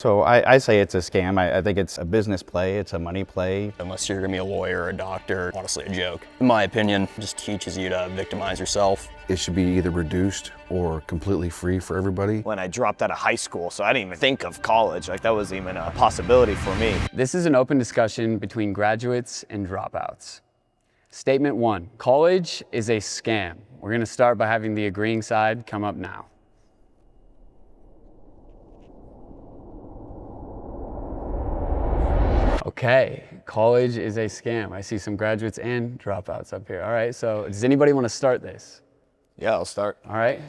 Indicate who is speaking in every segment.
Speaker 1: So I say it's a scam. I think it's a business play, it's a money play.
Speaker 2: Unless you're gonna be a lawyer or a doctor, honestly a joke. In my opinion, it just teaches you to victimize yourself.
Speaker 3: It should be either reduced or completely free for everybody.
Speaker 4: When I dropped out of high school, so I didn't even think of college, like that wasn't even a possibility for me.
Speaker 5: This is an open discussion between graduates and dropouts. Statement 1, college is a scam. We're gonna start by having the agreeing side come up now. Okay, college is a scam. I see some graduates and dropouts up here. All right, so does anybody want to start this?
Speaker 4: Yeah, I'll start.
Speaker 5: All right.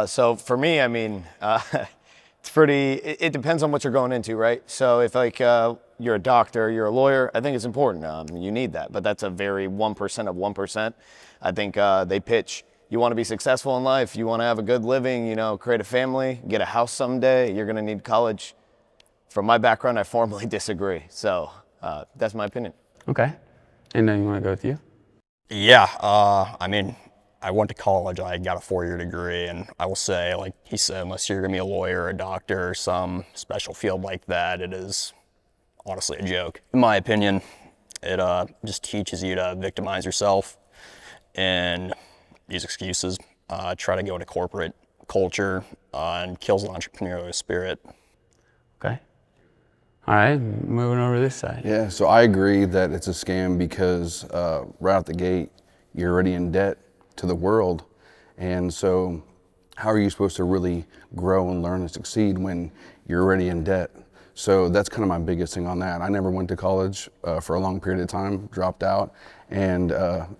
Speaker 4: So for me, I mean, it's pretty, it depends on what you're going into, right? So if like you're a doctor, you're a lawyer, I think it's important. You need that, but that's a very 1% of 1%. I think they pitch, you want to be successful in life, you want to have a good living, you know, create a family, get a house someday, you're going to need college. From my background, I formally disagree. So that's my opinion.
Speaker 5: Okay. And then you want to go with you?
Speaker 2: Yeah, I mean, I went to college, I got a 4-year degree, and I will say, like he said, unless you're gonna be a lawyer or a doctor or some special field like that, it is honestly a joke. In my opinion, it just teaches you to victimize yourself and use excuses, try to go into corporate culture, and kills the entrepreneurial spirit.
Speaker 5: Okay. All right, moving over to this side.
Speaker 3: Yeah, so I agree that it's a scam because right out the gate, you're already in debt to the world. And so how are you supposed to really grow and learn and succeed when you're already in debt? So that's kind of my biggest thing on that. I never went to college for a long period of time, dropped out, and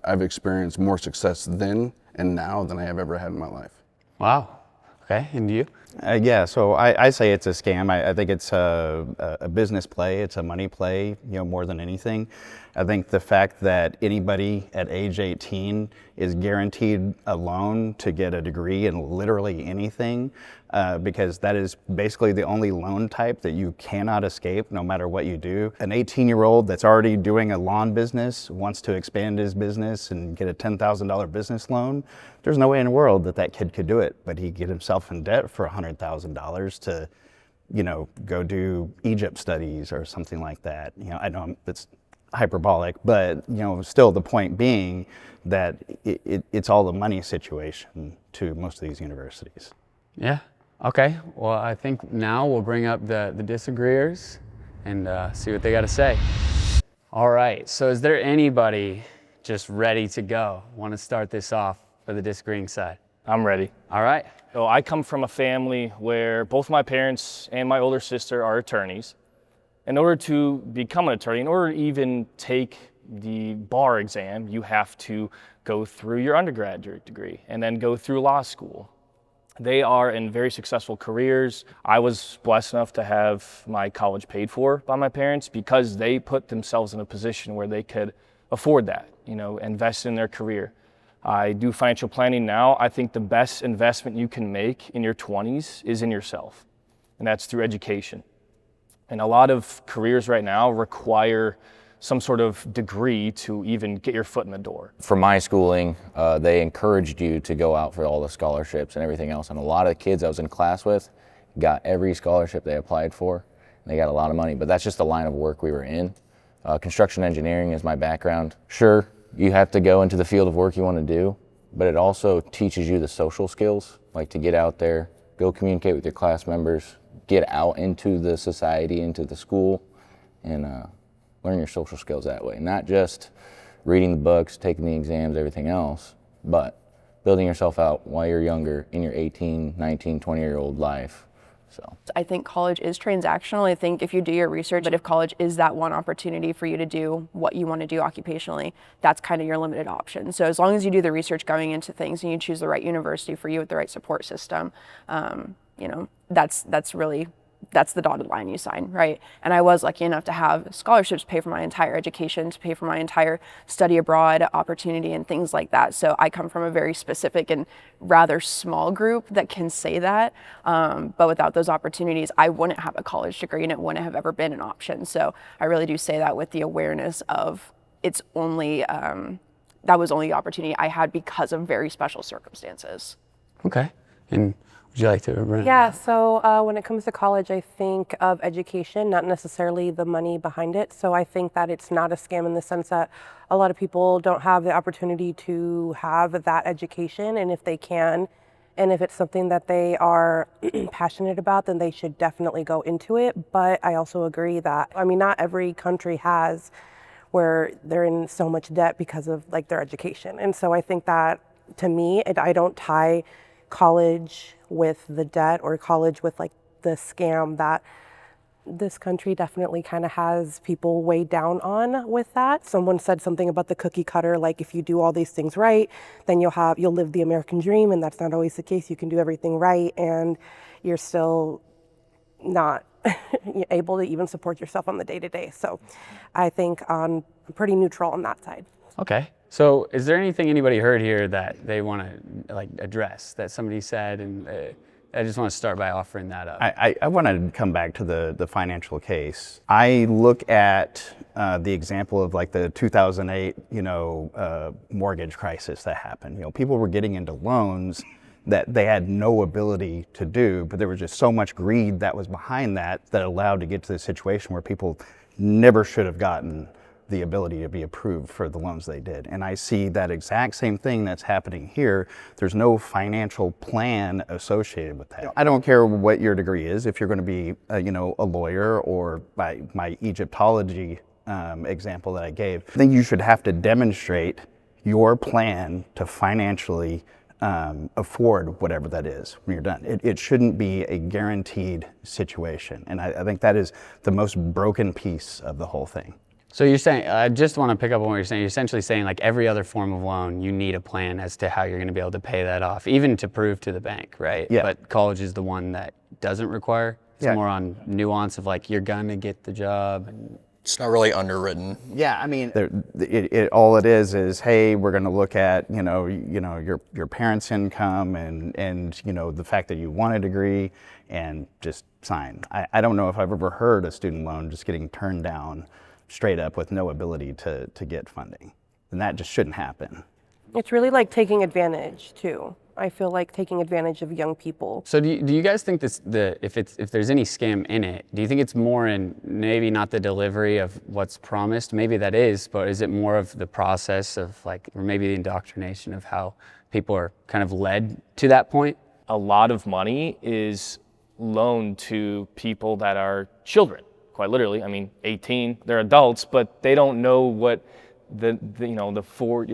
Speaker 3: I've experienced more success then and now than I have ever had in my life.
Speaker 5: Wow. Okay, and you?
Speaker 1: Yeah, so I say it's a scam. I think it's a business play, it's a money play, you know, more than anything. I think the fact that anybody at age 18 is guaranteed a loan to get a degree in literally anything, because that is basically the only loan type that you cannot escape no matter what you do. An 18-year-old that's already doing a lawn business wants to expand his business and get a $10,000 business loan. There's no way in the world that that kid could do it, but he'd get himself in debt for $100,000 to, you know, go do Egypt studies or something like that. You know, I know it's hyperbolic, but you know, still the point being that it's all the money situation to most of these universities.
Speaker 5: Yeah. Okay. Well, I think now we'll bring up the disagreeers and see what they got to say. All right. So is there anybody just ready to go? Want to start this off for the disagreeing side?
Speaker 6: I'm ready.
Speaker 5: All right.
Speaker 6: So I come from a family where both my parents and my older sister are attorneys. In order to become an attorney, in order to even take the bar exam, you have to go through your undergraduate degree and then go through law school. They are in very successful careers. I was blessed enough to have my college paid for by my parents because they put themselves in a position where they could afford that, you know, invest in their career. I do financial planning now. I think the best investment you can make in your 20s is in yourself, and that's through education. And a lot of careers right now require some sort of degree to even get your foot in the door.
Speaker 7: For my schooling, they encouraged you to go out for all the scholarships and everything else. And a lot of the kids I was in class with got every scholarship they applied for. And they got a lot of money, but that's just the line of work we were in. Construction engineering is my background. Sure, you have to go into the field of work you want to do, but it also teaches you the social skills, like to get out there, go communicate with your class members, get out into the society, into the school, and learn your social skills that way. Not just reading the books, taking the exams, everything else, but building yourself out while you're younger in your 18, 19, 20-year-old life. So
Speaker 8: I think college is transactional. I think if you do your research, but if college is that one opportunity for you to do what you want to do occupationally, that's kind of your limited option. So as long as you do the research going into things and you choose the right university for you with the right support system, you know, that's the dotted line you sign, right? And I was lucky enough to have scholarships pay for my entire education, to pay for my entire study abroad opportunity and things like that. So I come from a very specific and rather small group that can say that. But without those opportunities, I wouldn't have a college degree and it wouldn't have ever been an option. So I really do say that with the awareness of it's only, that was only the opportunity I had because of very special circumstances.
Speaker 5: Okay. And would Would you like to, Brent?
Speaker 9: Yeah, so when it comes to college, I think of education, not necessarily the money behind it. So I think that it's not a scam in the sense that a lot of people don't have the opportunity to have that education. And if they can, and if it's something that they are passionate about, then they should definitely go into it. But I also agree that, I mean, not every country has where they're in so much debt because of like their education. And so I think that, to me, I don't tie college with the debt or college with like the scam that this country definitely kind of has people weighed down on with that. Someone said something about the cookie cutter, like if you do all these things right, then you'll live the American dream, and that's not always the case. You can do everything right and you're still not able to even support yourself on the day-to-day. So I think I'm pretty neutral on that side.
Speaker 5: Okay. So is there anything anybody heard here that they want to like address that somebody said? And I just want to start by offering that up.
Speaker 1: I want to come back to the financial case. I look at the example of like the 2008, mortgage crisis that happened. People were getting into loans that they had no ability to do, but there was just so much greed that was behind that allowed to get to the situation where people never should have gotten the ability to be approved for the loans they did. And I see that exact same thing that's happening here. There's no financial plan associated with that. I don't care what your degree is, if you're going to be a lawyer, or by my Egyptology example that I gave, I think you should have to demonstrate your plan to financially afford whatever that is when you're done. It shouldn't be a guaranteed situation. And I think that is the most broken piece of the whole thing.
Speaker 5: So you're saying, I just want to pick up on what you're saying. You're essentially saying like every other form of loan, you need a plan as to how you're going to be able to pay that off, even to prove to the bank, right?
Speaker 1: Yeah.
Speaker 5: But college is the one that doesn't require. It's more on nuance of like, you're going to get the job. And
Speaker 2: It's not really underwritten.
Speaker 1: Yeah, I mean, all it is, hey, we're going to look at your parents' income and the fact that you want a degree, and just sign. I don't know if I've ever heard a student loan just getting turned down straight up with no ability to get funding, and that just shouldn't happen.
Speaker 9: It's really like taking advantage too. I feel like taking advantage of young people.
Speaker 5: So do you guys think if there's any scam in it, do you think it's more in maybe not the delivery of what's promised? Maybe that is, but is it more of the process of like, or maybe the indoctrination of how people are kind of led to that point?
Speaker 6: A lot of money is loaned to people that are children, quite literally. I mean, 18, they're adults, but they don't know what the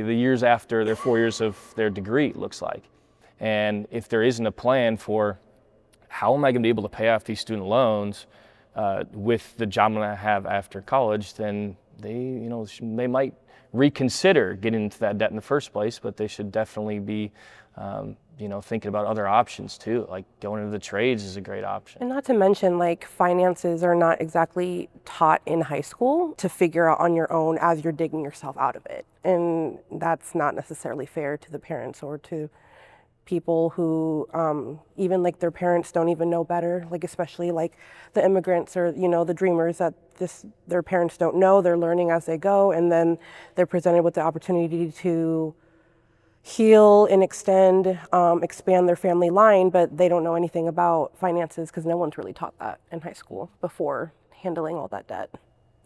Speaker 6: years after their 4 years of their degree looks like. And if there isn't a plan for how am I going to be able to pay off these student loans with the job I'm going to have after college, then they might reconsider getting into that debt in the first place. But they should definitely be thinking about other options too. Like going into the trades is a great option.
Speaker 9: And not to mention, like, finances are not exactly taught in high school to figure out on your own as you're digging yourself out of it. And that's not necessarily fair to the parents or to people who even like their parents don't even know better, like especially like the immigrants or the dreamers that their parents don't know. They're learning as they go, and then they're presented with the opportunity to heal and expand their family line, but they don't know anything about finances because no one's really taught that in high school before handling all that debt.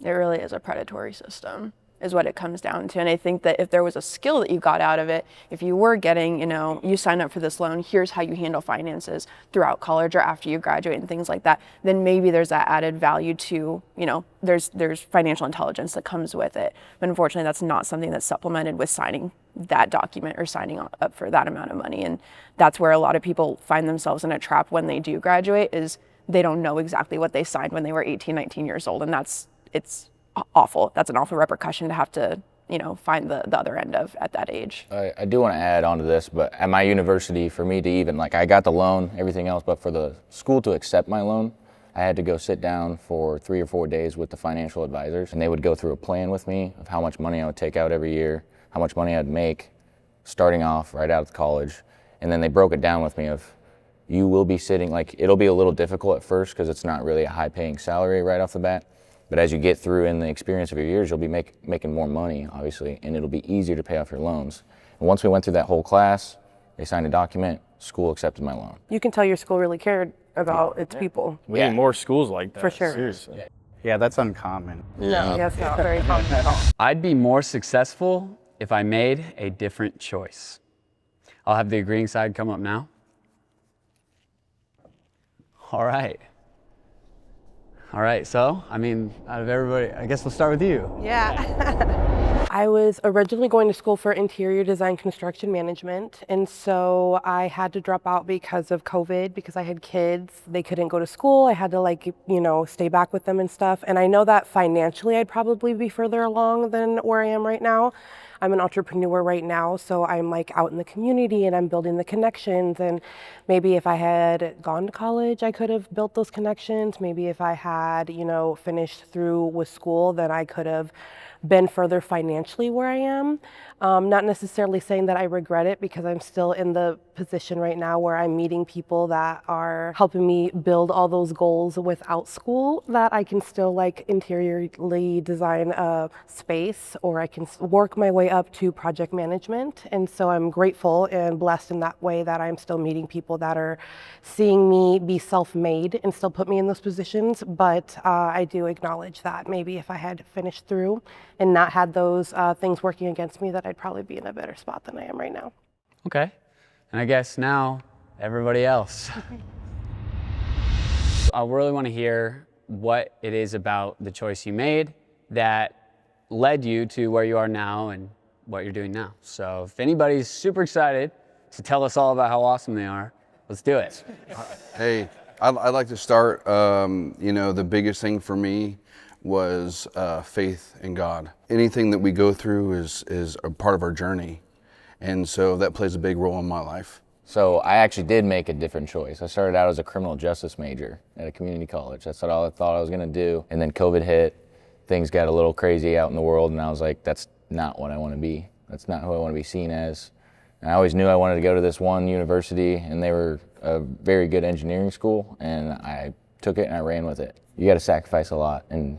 Speaker 8: It really is a predatory system, is what it comes down to. And I think that if there was a skill that you got out of it, if you were getting, you sign up for this loan, here's how you handle finances throughout college or after you graduate and things like that, then maybe there's that added value to, there's financial intelligence that comes with it. But unfortunately, that's not something that's supplemented with signing that document or signing up for that amount of money. And that's where a lot of people find themselves in a trap when they do graduate, is they don't know exactly what they signed when they were 18, 19 years old. And it's awful. That's an awful repercussion to have to, find the other end of at that age.
Speaker 7: I do want to add on to this, but at my university, for me to even, I got the loan, everything else, but for the school to accept my loan, I had to go sit down for 3 or 4 days with the financial advisors, and they would go through a plan with me of how much money I would take out every year, how much money I'd make starting off right out of college. And then they broke it down with me of, you will be sitting, it'll be a little difficult at first because it's not really a high paying salary right off the bat. But as you get through in the experience of your years, you'll be making more money, obviously, and it'll be easier to pay off your loans. And once we went through that whole class, they signed a document, school accepted my loan.
Speaker 9: You can tell your school really cared about its people.
Speaker 6: We
Speaker 7: Yeah.
Speaker 6: need more schools like that.
Speaker 9: For sure.
Speaker 6: Seriously.
Speaker 1: Yeah, that's uncommon.
Speaker 9: Yeah, it's not very common at all.
Speaker 5: I'd be more successful if I made a different choice. I'll have the agreeing side come up now. All right. All right, so, I mean, out of everybody, I guess we'll start with you.
Speaker 9: Yeah. I was originally going to school for interior design construction management, and so I had to drop out because of COVID, because I had kids. They couldn't go to school. I had to, like, you know, stay back with them and stuff. And I know that financially I'd probably be further along than where I am right now. I'm an entrepreneur right now, so I'm like out in the community and I'm building the connections. And maybe if I had gone to college, I could have built those connections. Maybe if I had, you know, finished through with school, then I could have been further financially where I am. Not necessarily saying that I regret it, because I'm still in the position right now where I'm meeting people that are helping me build all those goals without school, that I can still like interiorly design a space, or I can work my way up to project management. And so I'm grateful and blessed in that way that I'm still meeting people that are seeing me be self-made and still put me in those positions. But I do acknowledge that maybe if I had finished through and not had those things working against me, that I'd probably be in a better spot than I am right now.
Speaker 5: Okay. And I guess now, everybody else. I really want to hear what it is about the choice you made that led you to where you are now and what you're doing now. So if anybody's super excited to tell us all about how awesome they are, let's do it.
Speaker 3: Hey, I'd like to start, you know, the biggest thing for me was faith in God. Anything that we go through is a part of our journey. And so that plays a big role in my life.
Speaker 7: So I actually did make a different choice. I started out as a criminal justice major at a community college. That's what I thought I was gonna do. And then COVID hit, things got a little crazy out in the world, and I was like, that's not what I wanna be. That's not who I wanna be seen as. And I always knew I wanted to go to this one university, and they were a very good engineering school, and I took it and I ran with it. You gotta sacrifice a lot, and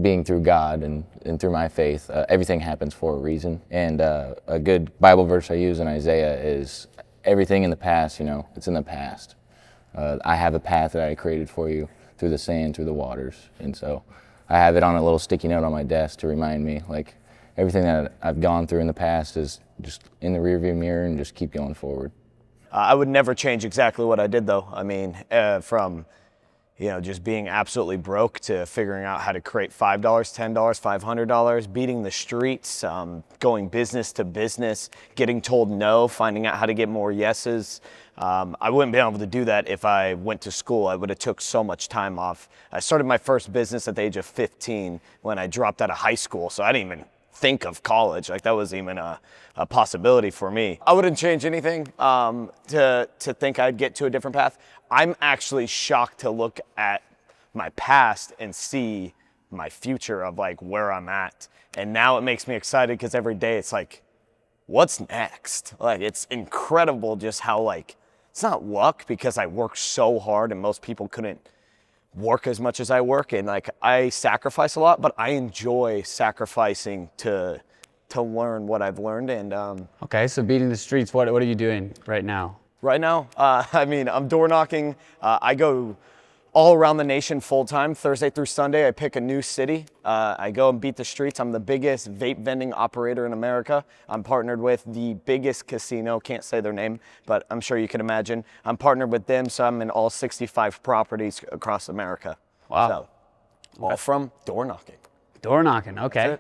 Speaker 7: being through God and through my faith, everything happens for a reason. And a good Bible verse I use in Isaiah is, everything in the past, you know, it's in the past. I have a path that I created for you through the sand, through the waters. And so I have it on a little sticky note on my desk to remind me, like, everything that I've gone through in the past is just in the rearview mirror, and just keep going forward.
Speaker 4: I would never change exactly what I did, though. I mean, from, you know, just being absolutely broke to figuring out how to create $5, $10, $500, beating the streets, going business to business, getting told no, finding out how to get more yeses. I wouldn't be able to do that if I went to school. I would have took so much time off. I started my first business at the age of 15 when I dropped out of high school, so I didn't even think of college. Like, that wasn't even a possibility for me. I wouldn't change anything to think I'd get to a different path. I'm actually shocked to look at my past and see my future of like where I'm at. And now it makes me excited, because every day it's like, what's next? Like, it's incredible just how, like, it's not luck, because I work so hard and most people couldn't work as much as I work, and like, I sacrifice a lot, but I enjoy sacrificing to learn what I've learned. And
Speaker 5: Okay, so beating the streets, what are you doing right now?
Speaker 4: right now, I mean, I'm door knocking. I go all around the nation full time, Thursday through Sunday. I pick a new city. I go and beat the streets. I'm the biggest vape vending operator in America. I'm partnered with the biggest casino, can't say their name, but I'm sure you can imagine. I'm partnered with them, so I'm in all 65 properties across America.
Speaker 5: Wow.
Speaker 4: So, all from door knocking.
Speaker 5: Door knocking, okay.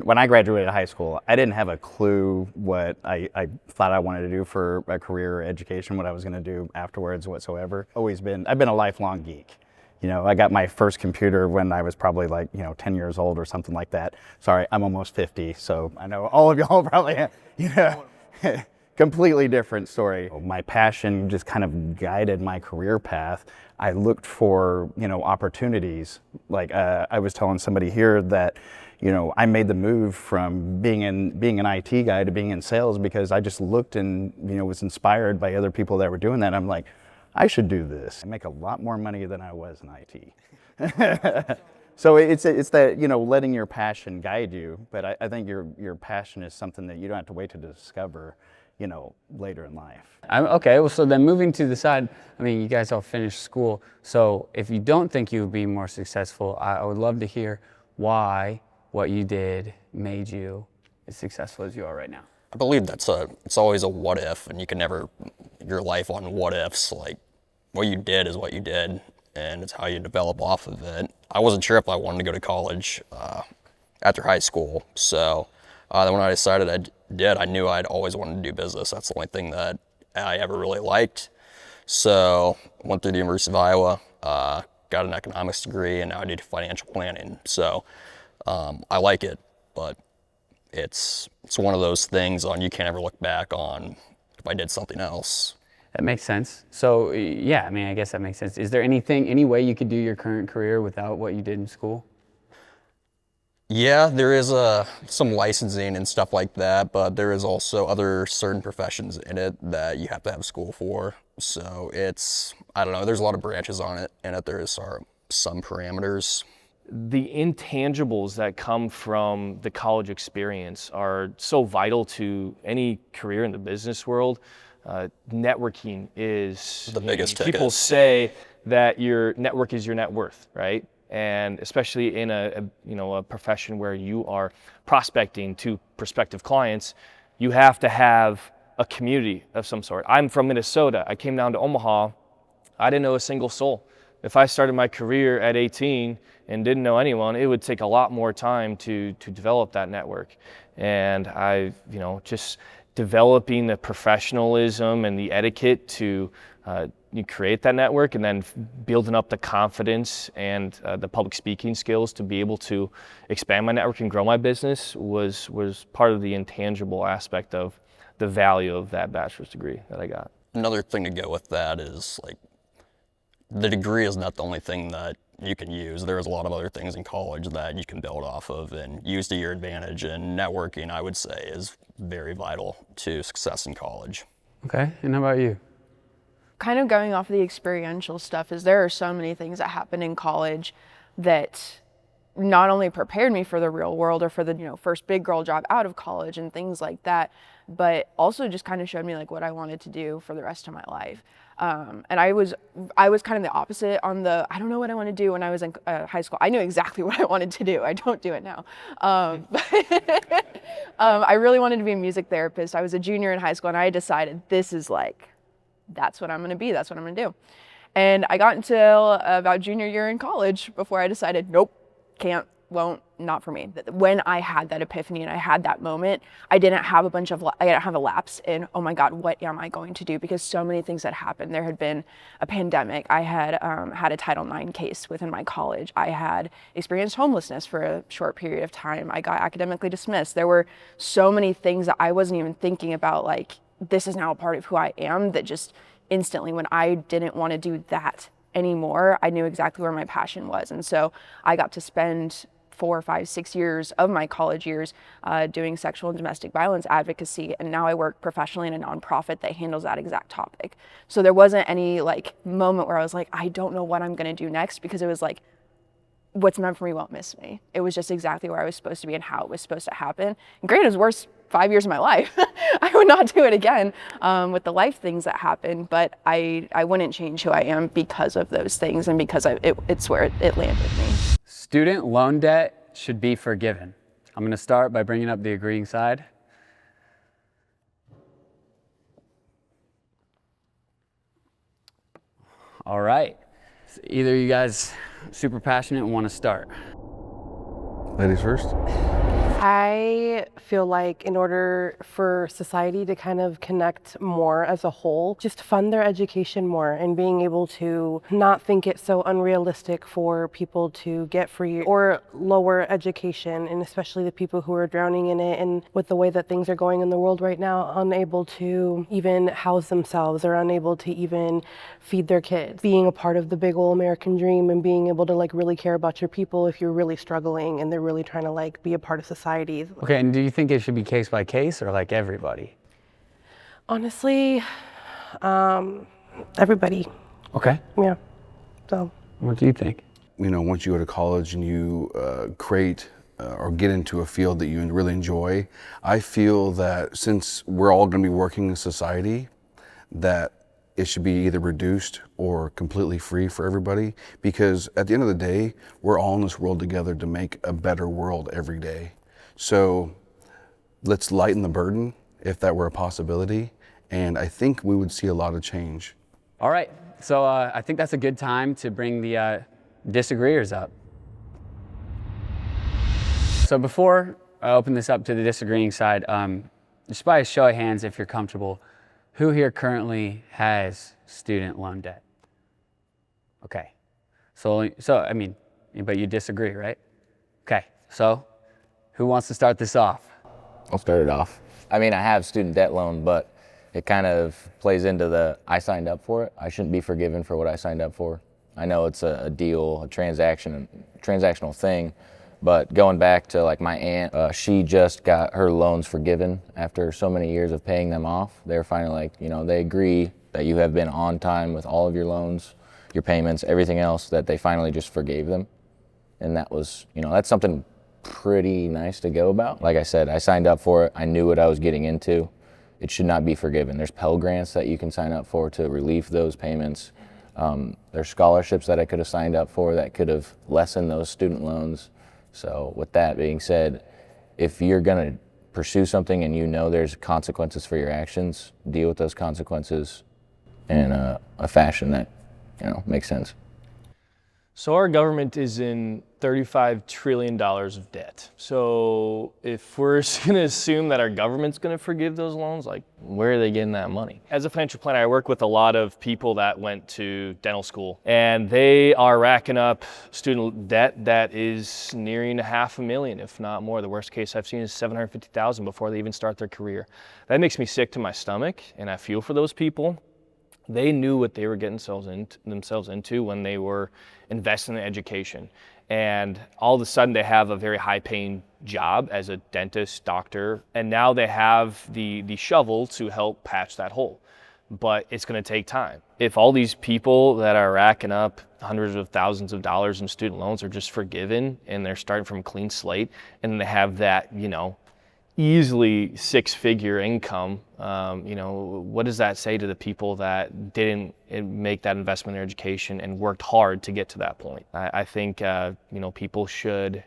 Speaker 1: When I graduated high school, I didn't have a clue what I thought I wanted to do for a career or education, what I was going to do afterwards whatsoever. I've been a lifelong geek. You know, I got my first computer when I was probably like, 10 years old or something like that. Sorry, I'm almost 50, so I know all of y'all probably, completely different story. My passion just kind of guided my career path. I looked for, opportunities. Like I was telling somebody here that, I made the move from being an IT guy to being in sales because I just looked and, was inspired by other people that were doing that. I'm like, I should do this. I make a lot more money than I was in IT. So it's that, letting your passion guide you. But I think your passion is something that you don't have to wait to discover. later in life.
Speaker 5: Okay, well, so then moving to the side, I mean, you guys all finished school, so if you don't think you would be more successful, I would love to hear why what you did made you as successful as you are right now.
Speaker 2: I believe it's always a what if, and you can never your life on what ifs. Like, what you did is what you did, and it's how you develop off of it. I wasn't sure if I wanted to go to college after high school, so then when I decided I knew I'd always wanted to do business. That's the only thing that I ever really liked. So went through the University of Iowa, got an economics degree, and now I do financial planning. So I like it, but it's one of those things you can't ever look back on if I did something else.
Speaker 5: That makes sense. So yeah, I mean, I guess that makes sense. Is there any way you could do your current career without what you did in school?
Speaker 2: Yeah, there is some licensing and stuff like that, but there is also other certain professions in it that you have to have school for. So I don't know, there's a lot of branches on it, and there is some parameters.
Speaker 6: The intangibles that come from the college experience are so vital to any career in the business world. Networking is
Speaker 2: the biggest ticket.
Speaker 6: People say that your network is your net worth, right? And especially in a profession where you are prospecting to prospective clients, you have to have a community of some sort. I'm from Minnesota. I came down to Omaha. I didn't know a single soul. If I started my career at 18 and didn't know anyone, it would take a lot more time to develop that network. And just developing the professionalism and the etiquette to you create that network, and then building up the confidence and the public speaking skills to be able to expand my network and grow my business was part of the intangible aspect of the value of that bachelor's degree that I got.
Speaker 2: Another thing to go with that is, like, the degree is not the only thing that you can use. There's a lot of other things in college that you can build off of and use to your advantage, and networking, I would say, is very vital to success in college.
Speaker 5: Okay, and how about you?
Speaker 8: Kind of going off of the experiential stuff, is there are so many things that happen in college that not only prepared me for the real world or for the first big girl job out of college and things like that, but also just kind of showed me like what I wanted to do for the rest of my life. And I was kind of the opposite on I don't know what I want to do when I was in high school. I knew exactly what I wanted to do. I don't do it now. I really wanted to be a music therapist. I was a junior in high school, and I decided that's what I'm going to be. That's what I'm going to do. And I got until about junior year in college before I decided, nope, can't, won't, not for me. When I had that epiphany and I had that moment, I didn't have a lapse in, oh my God, what am I going to do? Because so many things had happened. There had been a pandemic. I had had a Title IX case within my college. I had experienced homelessness for a short period of time. I got academically dismissed. There were so many things that I wasn't even thinking about, like, this is now a part of who I am, that just instantly, when I didn't want to do that anymore, I knew exactly where my passion was. And so I got to spend 4, 5, 6 years of my college years doing sexual and domestic violence advocacy. And now I work professionally in a nonprofit that handles that exact topic. So there wasn't any moment where I was like, I don't know what I'm going to do next, because it was like, what's meant for me won't miss me. It was just exactly where I was supposed to be and how it was supposed to happen. And granted, it was the worst 5 years of my life. I would not do it again with the life things that happened, but I wouldn't change who I am because of those things and because it's where it landed me.
Speaker 5: Student loan debt should be forgiven. I'm going to start by bringing up the agreeing side. All right. So either you guys super passionate and want to start?
Speaker 3: Ladies first.
Speaker 9: I feel like in order for society to kind of connect more as a whole, just fund their education more and being able to not think it's so unrealistic for people to get free or lower education, and especially the people who are drowning in it, and with the way that things are going in the world right now, unable to even house themselves or unable to even feed their kids. Being a part of the big old American dream and being able to really care about your people if you're really struggling and they're really trying to be a part of society.
Speaker 5: Okay, and do you think it should be case by case or everybody?
Speaker 9: Honestly, everybody.
Speaker 5: Okay.
Speaker 9: Yeah. So.
Speaker 5: What do you think?
Speaker 3: Once you go to college and you create or get into a field that you really enjoy, I feel that since we're all going to be working in society, that it should be either reduced or completely free for everybody, because at the end of the day, we're all in this world together to make a better world every day. So let's lighten the burden if that were a possibility, and I think we would see a lot of change.
Speaker 5: All right, so I think that's a good time to bring the disagreeers up. So before I open this up to the disagreeing side, just by a show of hands, if you're comfortable, who here currently has student loan debt? Okay, so I mean, but you disagree, right? Okay, so who wants to start this off?
Speaker 7: I'll start it off. I mean, I have student debt loan, but it kind of plays into the, I signed up for it. I shouldn't be forgiven for what I signed up for. I know it's a deal, a transactional thing, but going back to like my aunt, she just got her loans forgiven after so many years of paying them off. They're finally like, you know, they agree that you have been on time with all of your loans, your payments, everything else, that they finally just forgave them. And that was, you know, that's something pretty nice to go about. Like I said, I signed up for it. I knew what I was getting into. It should not be forgiven. There's Pell Grants that you can sign up for to relieve those payments. There's scholarships that I could have signed up for that could have lessened those student loans. So with that being said, if you're gonna pursue something and you know there's consequences for your actions, deal with those consequences in a fashion that, you know, makes sense.
Speaker 6: So our government is in $35 trillion of debt. So if we're going to assume that our government's going to forgive those loans, like where are they getting that money? As a financial planner, I work with a lot of people that went to dental school, and they are racking up student debt that is nearing $500,000, if not more. The worst case I've seen is $750,000 before they even start their career. That makes me sick to my stomach, and I feel for those people. They knew what they were getting themselves into when they were investing in education. And all of a sudden they have a very high paying job as a dentist, doctor, and now they have the shovel to help patch that hole. But it's gonna take time. If all these people that are racking up hundreds of thousands of dollars in student loans are just forgiven and they're starting from a clean slate, and they have that, you know, easily six-figure income, you know, what does that say to the people that didn't make that investment in their education and worked hard to get to that point? I think, you know, people should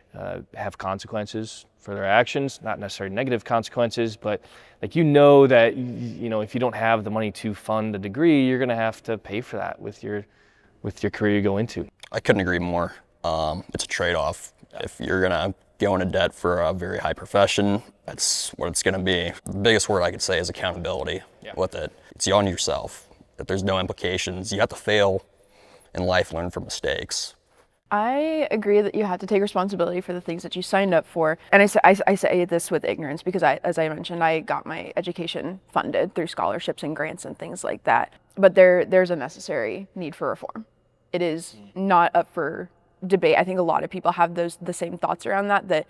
Speaker 6: have consequences for their actions, not necessarily negative consequences, but like, you know, that, you know, if you don't have the money to fund a degree, you're gonna have to pay for that with your career you go into.
Speaker 2: I couldn't agree more. It's a trade-off. If you're gonna go into debt for a very high profession, that's what it's gonna be. The biggest word I could say is accountability with it. It's on yourself. If there's no implications, you have to fail in life, learn from mistakes.
Speaker 8: I agree that you have to take responsibility for the things that you signed up for. And I say this with ignorance because as I mentioned, I got my education funded through scholarships and grants and things like that. But there's a necessary need for reform. It is not up for debate. I think a lot of people have the same thoughts around that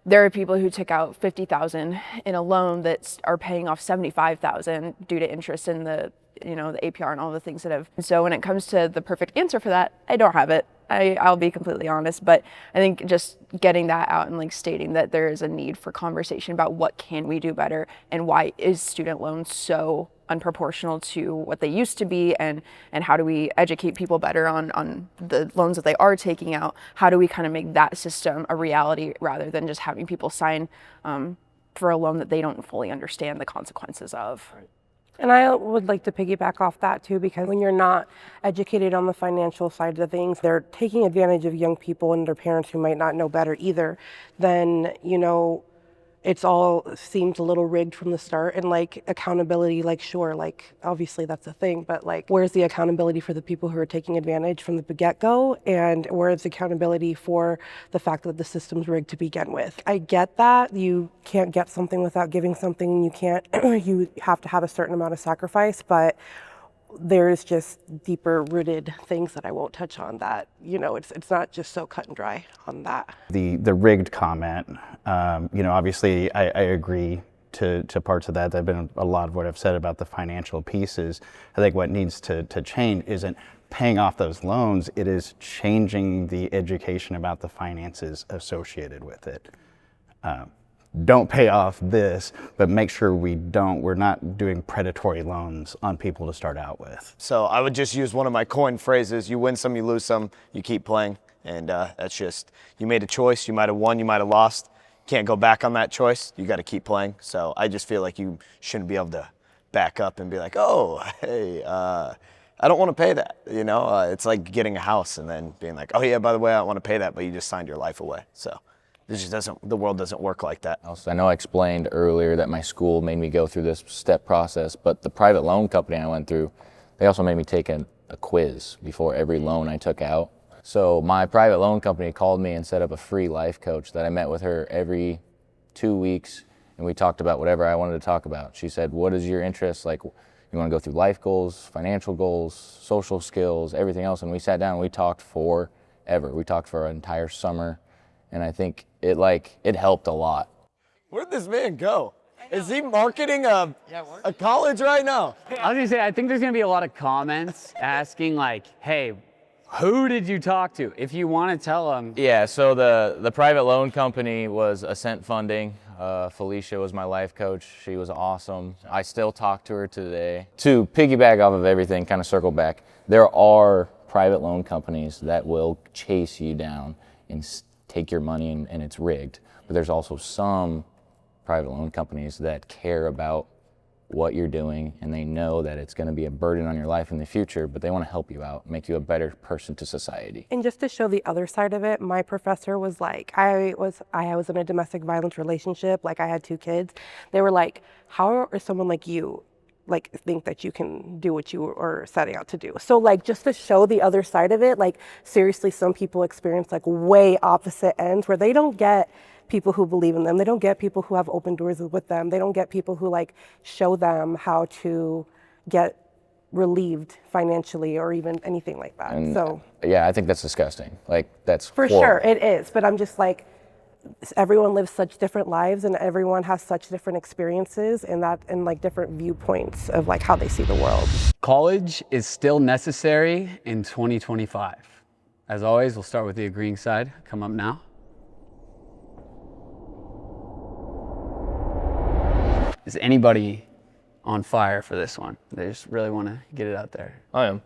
Speaker 8: there are people who took out $50,000 in a loan that are paying off $75,000 due to interest in the, you know, the APR and all the things that have. So when it comes to the perfect answer for that, I don't have it. I'll be completely honest, but I think just getting that out and like stating that there is a need for conversation about what can we do better and why is student loans so unproportional to what they used to be, and how do we educate people better on the loans that they are taking out? How do we kind of make that system a reality rather than just having people sign for a loan that they don't fully understand the consequences of?
Speaker 6: Right.
Speaker 9: And I would like to piggyback off that too, because when you're not educated on the financial side of things, they're taking advantage of young people and their parents who might not know better either. Then, you know, it's all seems a little rigged from the start. And like accountability, like sure, like obviously that's a thing, but like where's the accountability for the people who are taking advantage from the get-go? And where's the accountability for the fact that the system's rigged to begin with? I get that you can't get something without giving something. You can't, you have to have a certain amount of sacrifice, but there's just deeper rooted things that I won't touch on that, you know, it's not just so cut and dry on that.
Speaker 1: The rigged comment, you know, obviously I agree to parts of that. There've been a lot of what I've said about the financial pieces. I think what needs to change isn't paying off those loans, it is changing the education about the finances associated with it. Don't pay off this, but make sure we're not doing predatory loans on people to start out with.
Speaker 4: So I would just use one of my coined phrases: you win some, you lose some, you keep playing. And that's just, you made a choice, you might have won, you might have lost. Can't go back on that choice, you got to keep playing. So I just feel like you shouldn't be able to back up and be like, oh, hey, I don't want to pay that. You know, it's like getting a house and then being like, oh yeah, by the way, I don't want to pay that, but you just signed your life away. So this just doesn't, the world doesn't work like that.
Speaker 7: I know I explained earlier that my school made me go through this step process, but the private loan company I went through, they also made me take a quiz before every loan I took out. So my private loan company called me and set up a free life coach that I met with her every 2 weeks, and we talked about whatever I wanted to talk about. She said, what is your interest? Like, you want to go through life goals, financial goals, social skills, everything else. And we sat down and we talked forever. We talked for an entire summer, and I think it helped a lot.
Speaker 4: Where'd this man go? Is he marketing a college right now?
Speaker 5: I was gonna say, I think there's gonna be a lot of comments asking like, hey, who did you talk to? If you want to tell them.
Speaker 7: Yeah, so the private loan company was Ascent Funding. Felicia was my life coach. She was awesome. I still talk to her today. To piggyback off of everything, kind of circle back, there are private loan companies that will chase you down and take your money and it's rigged. But there's also some private loan companies that care about what you're doing, and they know that it's going to be a burden on your life in the future, but they want to help you out, make you a better person to society.
Speaker 9: And just to show the other side of it, my professor was like, I was in a domestic violence relationship, like I had 2 kids. They were like, how are someone like you like think that you can do what you are setting out to do? So like, just to show the other side of it, like seriously, some people experience like way opposite ends where they don't get people who believe in them. They don't get people who have open doors with them. They don't get people who like show them how to get relieved financially or even anything like that.
Speaker 7: And
Speaker 9: so
Speaker 7: yeah, I think that's disgusting. Like that's
Speaker 9: for
Speaker 7: horrible.
Speaker 9: sure it is, but I'm just like, everyone lives such different lives and everyone has such different experiences and like different viewpoints of like how they see the world.
Speaker 5: College is still necessary in 2025. As always, we'll start with the agreeing side. Come up now. Is anybody on fire for this one? They just really want to get it out there.
Speaker 6: I am,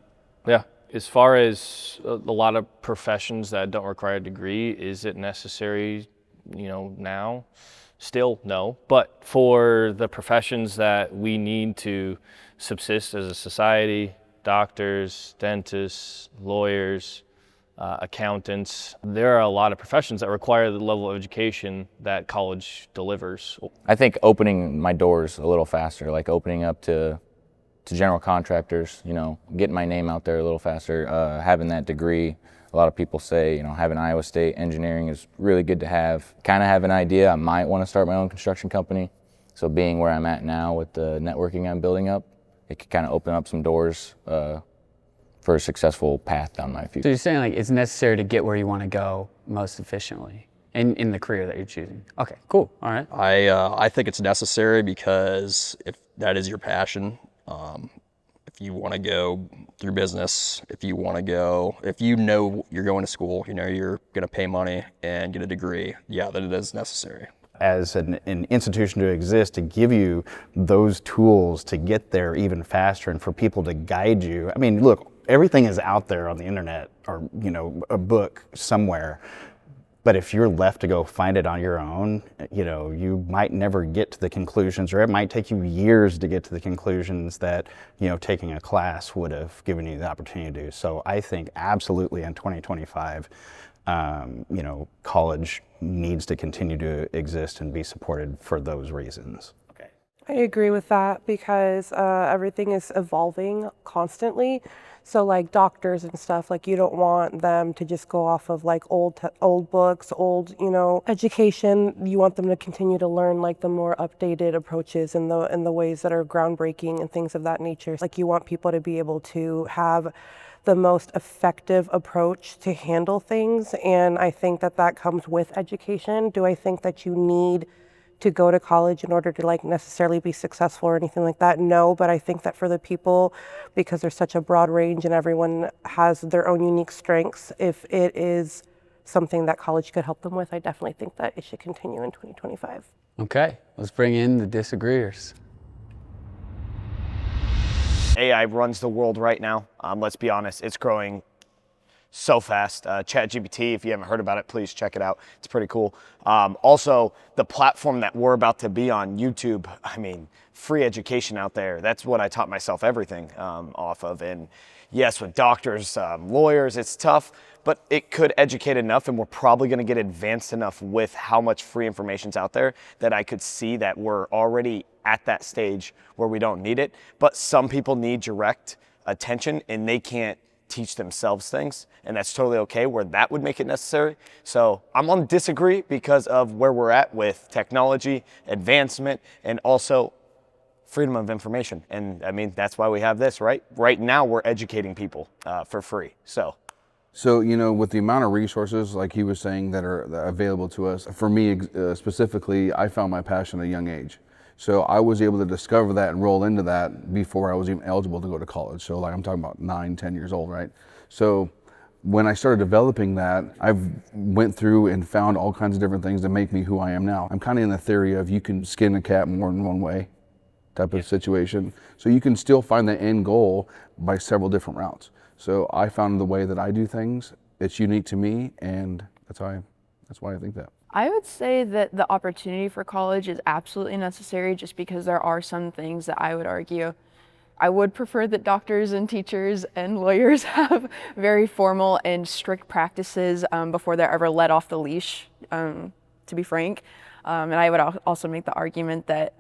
Speaker 6: yeah. As far as a lot of professions that don't require a degree, is it necessary, now? Still, no. But for the professions that we need to subsist as a society, doctors, dentists, lawyers, accountants, there are a lot of professions that require the level of education that college delivers.
Speaker 7: I think opening my doors a little faster, like opening up to general contractors, getting my name out there a little faster, having that degree. A lot of people say, having Iowa State engineering is really good to have. Kind of have an idea, I might want to start my own construction company. So being where I'm at now with the networking I'm building up, it could kind of open up some doors for a successful path down my future.
Speaker 5: So you're saying like it's necessary to get where you want to go most efficiently in the career that you're choosing. Okay, cool, all right.
Speaker 2: I think it's necessary because if that is your passion, if you want to go through business, if you know you're going to school, you're going to pay money and get a degree, yeah, that it is necessary.
Speaker 1: As an institution to exist, to give you those tools to get there even faster and for people to guide you. I mean, look, everything is out there on the internet or, a book somewhere. But if you're left to go find it on your own, you might never get to the conclusions, or it might take you years to get to the conclusions that, taking a class would have given you the opportunity to do. So I think absolutely in 2025, college needs to continue to exist and be supported for those reasons.
Speaker 5: Okay.
Speaker 9: I agree with that because everything is evolving constantly. So like doctors and stuff, like you don't want them to just go off of like old books, old, education. You want them to continue to learn like the more updated approaches and the ways that are groundbreaking and things of that nature. Like you want people to be able to have the most effective approach to handle things. And I think that comes with education. Do I think that you need to go to college in order to like necessarily be successful or anything like that. No, but I think that for the people, because there's such a broad range and everyone has their own unique strengths, if it is something that college could help them with, I definitely think that it should continue in 2025.
Speaker 5: Okay, let's bring in the disagreeers.
Speaker 4: AI runs the world right now. Let's be honest, it's growing so fast. ChatGPT, if you haven't heard about it, please check it out. It's pretty cool. Also, the platform that we're about to be on, YouTube, I mean, free education out there. That's what I taught myself everything off of. And yes, with doctors, lawyers, it's tough, but it could educate enough, and we're probably gonna get advanced enough with how much free information's out there that I could see that we're already at that stage where we don't need it. But some people need direct attention and they can't teach themselves things, and that's totally okay where that would make it necessary. So I'm on disagree because of where we're at with technology, advancement, and also freedom of information. And I mean, that's why we have this, right? Right now we're educating people for free. So,
Speaker 3: you know, with the amount of resources, like he was saying, that are available to us, for me specifically, I found my passion at a young age. So I was able to discover that and roll into that before I was even eligible to go to college. So like I'm talking about 9, 10 years old, right? So when I started developing that, I've went through and found all kinds of different things that make me who I am now. I'm kind of in the theory of you can skin a cat more than one way type of situation. So you can still find the end goal by several different routes. So I found the way that I do things, it's unique to me, and that's why I think that.
Speaker 8: I would say that the opportunity for college is absolutely necessary, just because there are some things that I would argue. I would prefer that doctors and teachers and lawyers have very formal and strict practices before they're ever let off the leash, to be frank. And I would also make the argument that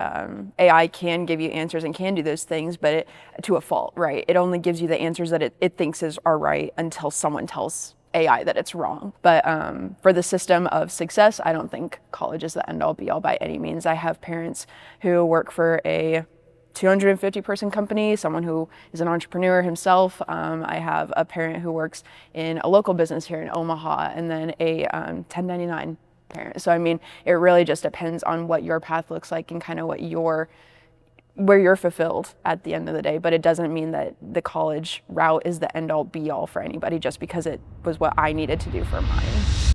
Speaker 8: AI can give you answers and can do those things, but to a fault, right? It only gives you the answers that it thinks are right until someone tells AI that it's wrong. But for the system of success, I don't think college is the end all be all by any means. I have parents who work for a 250 person company, someone who is an entrepreneur himself. I have a parent who works in a local business here in Omaha, and then a 1099 parent. So I mean, it really just depends on what your path looks like and kind of where you're fulfilled at the end of the day. But it doesn't mean that the college route is the end all be all for anybody just because it was what I needed to do for mine.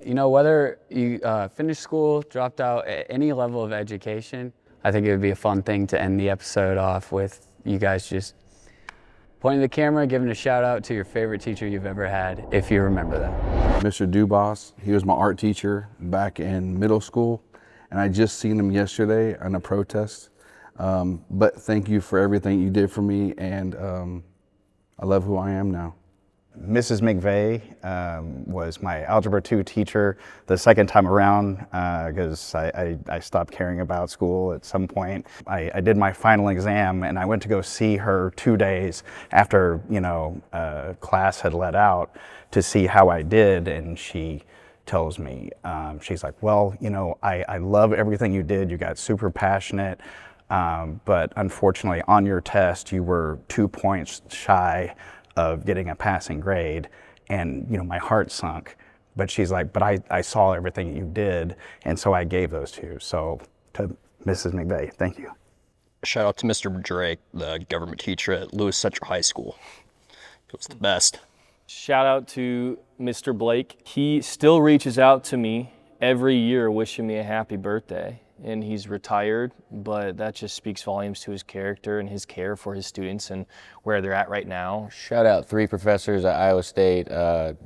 Speaker 5: You know, whether you finished school, dropped out at any level of education, I think it would be a fun thing to end the episode off with you guys just pointing the camera, giving a shout out to your favorite teacher you've ever had, if you remember that.
Speaker 3: Mr. Dubas, he was my art teacher back in middle school, and I just seen him yesterday on a protest. But thank you for everything you did for me, and I love who I am now.
Speaker 1: Mrs. McVeigh was my Algebra 2 teacher the second time around because I stopped caring about school at some point. I did my final exam and I went to go see her 2 days after, class had let out to see how I did, and she tells me, she's like, well, I love everything you did. You got super passionate, but unfortunately on your test you were 2 points shy of getting a passing grade, and my heart sunk. But she's like, but I saw everything you did, and so I gave those to you. So to Mrs. McVeigh, thank you.
Speaker 2: Shout out to Mr. Drake, the government teacher at Lewis Central High School. He was the best.
Speaker 6: Shout out to Mr. Blake. He still reaches out to me every year wishing me a happy birthday. And he's retired, but that just speaks volumes to his character and his care for his students and where they're at right now.
Speaker 7: Shout out 3 professors at Iowa State,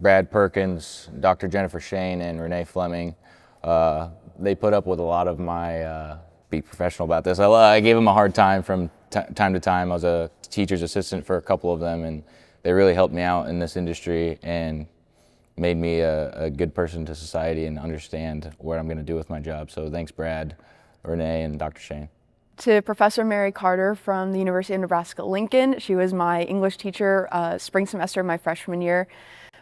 Speaker 7: Brad Perkins, Dr. Jennifer Shane, and Renee Fleming. They put up with a lot of my, be professional about this. I gave them a hard time from time to time. I was a teacher's assistant for a couple of them, and they really helped me out in this industry and made me a good person to society and understand what I'm going to do with my job. So thanks, Brad, Renee, and Dr. Shane.
Speaker 8: To Professor Mary Carter from the University of Nebraska-Lincoln. She was my English teacher spring semester of my freshman year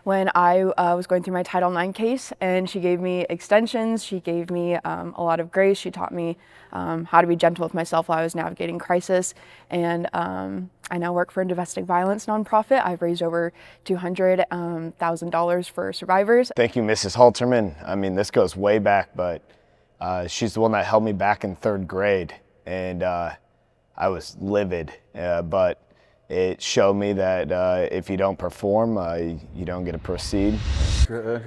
Speaker 8: when I was going through my Title IX case, and she gave me extensions. She gave me a lot of grace. She taught me how to be gentle with myself while I was navigating crisis. And I now work for a domestic violence nonprofit. I've raised over $200,000 for survivors.
Speaker 4: Thank you, Mrs. Halterman. I mean, this goes way back, but She's the one that held me back in 3rd grade, and I was livid, but it showed me that if you don't perform, you don't get to proceed.
Speaker 3: Sure,